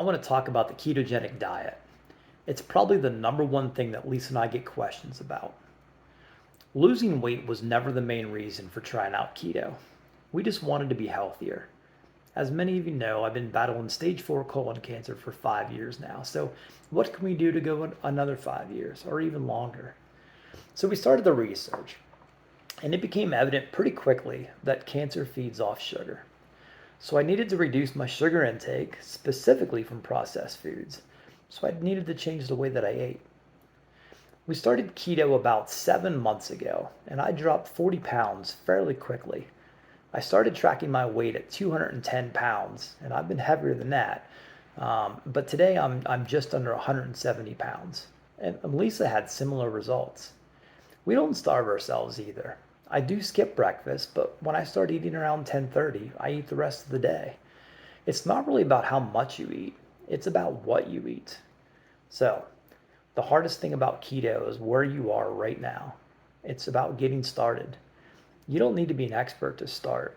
I want to talk about the ketogenic diet. It's probably the number one thing that Lisa and I get questions about. Losing weight was never the main reason for trying out keto. We just wanted to be healthier. As many of you know, I've been battling stage 4 colon cancer for 5 years now. So, what can we do to go another 5 years or even longer? So, we started the research, and it became evident pretty quickly that cancer feeds off sugar. So I needed to reduce my sugar intake, specifically from processed foods. So I needed to change the way that I ate. We started keto about 7 months ago, and I dropped 40 pounds fairly quickly. I started tracking my weight at 210 pounds, and I've been heavier than that. But today I'm just under 170 pounds. And Lisa had similar results. We don't starve ourselves either. I do skip breakfast, but when I start eating around 10:30, I eat the rest of the day. It's not really about how much you eat, it's about what you eat. So, the hardest thing about keto is where you are right now. It's about getting started. You don't need to be an expert to start.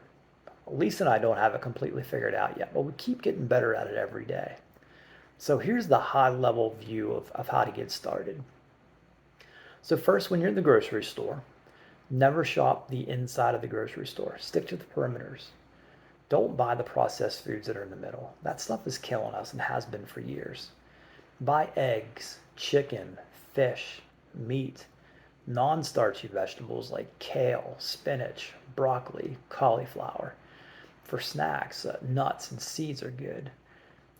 Lisa and I don't have it completely figured out yet, but we keep getting better at it every day. So here's the high level view of how to get started. So first, when you're in the grocery store, never shop the inside of the grocery store. Stick to the perimeters. Don't buy the processed foods that are in the middle. That stuff is killing us and has been for years. Buy eggs, chicken, fish, meat, non-starchy vegetables like kale, spinach, broccoli, cauliflower. For snacks, nuts and seeds are good.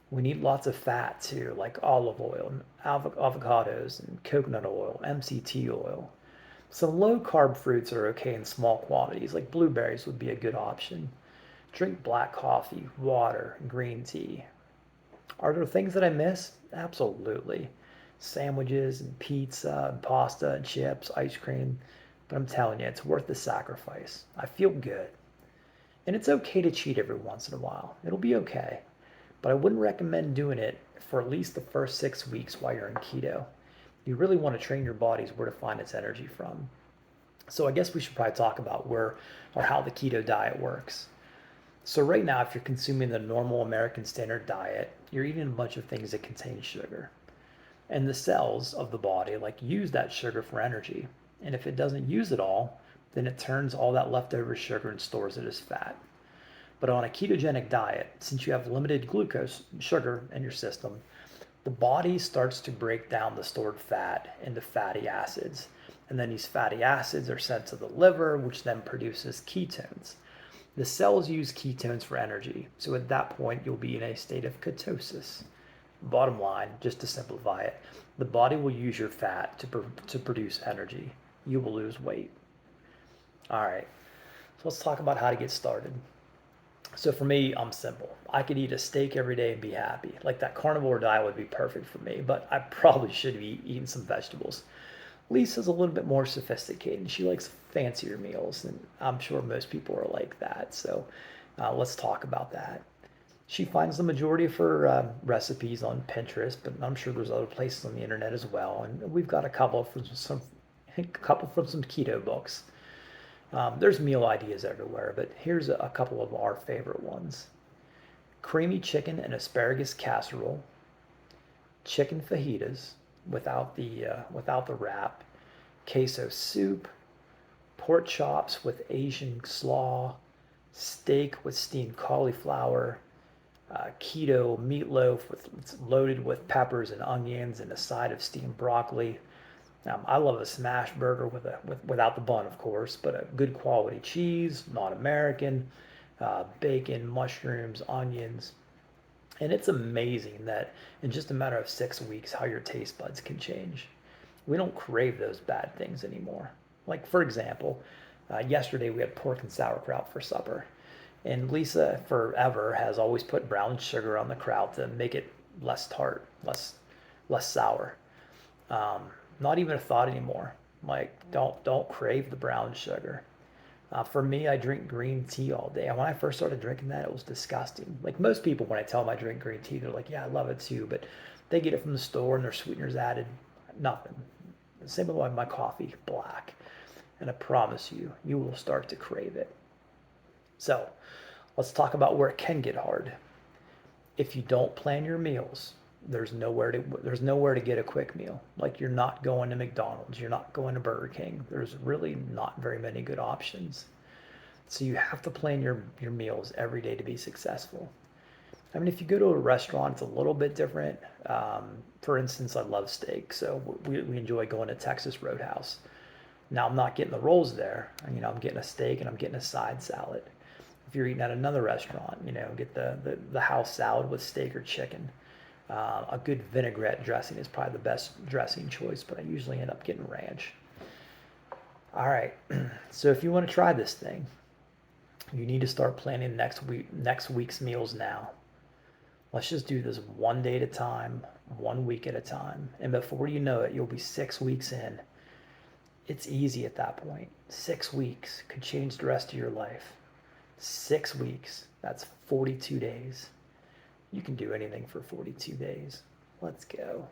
We need lots of fat too, like olive oil, and avocados, and coconut oil, MCT oil. Some low carb fruits are okay in small quantities, like blueberries would be a good option. Drink black coffee, water, green tea. Are there things that I miss? Absolutely. Sandwiches and pizza and pasta and chips, ice cream. But I'm telling you, it's worth the sacrifice. I feel good. And it's okay to cheat every once in a while. It'll be okay. But I wouldn't recommend doing it for at least the first 6 weeks while you're in keto. You really want to train your bodies where to find its energy from. So I guess we should probably talk about where or how the keto diet works. So right now, if you're consuming the normal American standard diet, you're eating a bunch of things that contain sugar. And the cells of the body use that sugar for energy. And if it doesn't use it all, then it turns all that leftover sugar and stores it as fat. But on a ketogenic diet, since you have limited glucose, sugar in your system, the body starts to break down the stored fat into fatty acids. And then these fatty acids are sent to the liver, which then produces ketones. The cells use ketones for energy, so at that point you'll be in a state of ketosis. Bottom line, just to simplify it, the body will use your fat to produce energy. You will lose weight. All right, so let's talk about how to get started. So for me, I'm simple. I could eat a steak every day and be happy. Like that carnivore diet would be perfect for me, but I probably should be eating some vegetables. Lisa's a little bit more sophisticated. She likes fancier meals, and I'm sure most people are like that. So let's talk about that. She finds the majority of her recipes on Pinterest, but I'm sure there's other places on the internet as well. And we've got a couple from some keto books. There's meal ideas everywhere, but here's a couple of our favorite ones: creamy chicken and asparagus casserole, chicken fajitas without the wrap, queso soup, pork chops with Asian slaw, steak with steamed cauliflower, keto meatloaf it's loaded with peppers and onions and a side of steamed broccoli. I love a smash burger without the bun, of course, but a good quality cheese, not American, bacon, mushrooms, onions. And it's amazing that in just a matter of 6 weeks, how your taste buds can change. We don't crave those bad things anymore. Like, for example, yesterday we had pork and sauerkraut for supper. And Lisa forever has always put brown sugar on the kraut to make it less tart, less sour. Um, Not even a thought anymore. Like, don't crave the brown sugar. For me, I drink green tea all day. And when I first started drinking that, it was disgusting. Like most people, when I tell them I drink green tea, they're like, "Yeah, I love it too." But they get it from the store and there's sweeteners added. Nothing. Same with my coffee, black. And I promise you, you will start to crave it. So let's talk about where it can get hard. If you don't plan your meals, there's nowhere to get a quick meal. Like you're not going to McDonald's, you're not going to Burger King. There's really not very many good options. So you have to plan your meals every day to be successful. I mean, if you go to a restaurant, it's a little bit different. For instance, I love steak, so we enjoy going to Texas Roadhouse. Now I'm not getting the rolls there. I'm getting a steak and I'm getting a side salad. If you're eating at another restaurant, get the house salad with steak or chicken. A good vinaigrette dressing is probably the best dressing choice, but I usually end up getting ranch. All right, so if you want to try this thing, you need to start planning next week's meals now. Let's just do this one day at a time, 1 week at a time. And before you know it, you'll be 6 weeks in. It's easy at that point. 6 weeks could change the rest of your life. 6 weeks, that's 42 days. You can do anything for 42 days. Let's go.